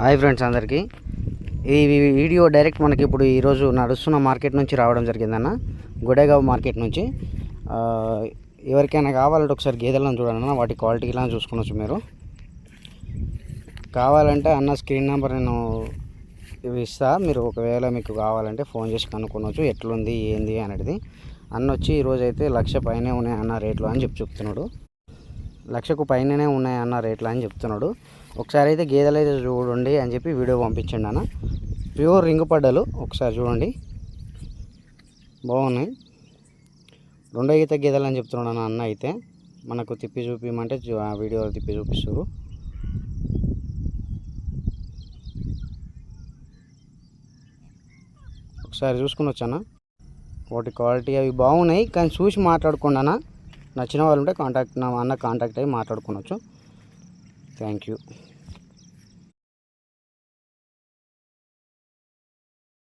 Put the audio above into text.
Hi friends అందరికీ. ఈ video direct మనకి ఇప్పుడు ఈరోజు నడుస్తున్న మార్కెట్ నుంచి రావడం జరిగిందన్న, గొడేగావ్ మార్కెట్ నుంచి. ఎవరికైనా కావాలంటే ఒకసారి గేదెలను చూడండి, వాటి క్వాలిటీ ఇలా చూసుకోవచ్చు. మీరు కావాలంటే అన్న స్క్రీన్ నెంబర్ నేను ఇస్తా, మీరు ఒకవేళ మీకు కావాలంటే ఫోన్ చేసి కనుక్కోవచ్చు ఎట్లుంది ఏంది అనేది. అన్న వచ్చి ఈరోజు అయితే 1,00,000 పైనే ఉన్నాయి అన్న రేట్లు అని చెప్తున్నాడు. 1,00,000కు పైననే ఉన్నాయి అన్న రేట్లు అని చెప్తున్నాడు. ఒకసారి అయితే గేదెలు అయితే చూడండి అని చెప్పి వీడియో పంపించండి అన్న. ప్యూర్ రింగు పడ్డలు ఒకసారి చూడండి, బాగున్నాయి. 2 ఈత గేదెలు అని చెప్తున్నాడు అన్న. అయితే మనకు తిప్పి చూపించమంటే వీడియో తిప్పి చూపిస్తారు. ఒకసారి చూసుకుని వచ్చానా, వాటి క్వాలిటీ అవి బాగున్నాయి. కానీ చూసి మాట్లాడుకోండి అన్న. నచ్చిన వాళ్ళు ఉంటే అన్న కాంటాక్ట్ అయ్యి మాట్లాడుకోవచ్చు. Thank you.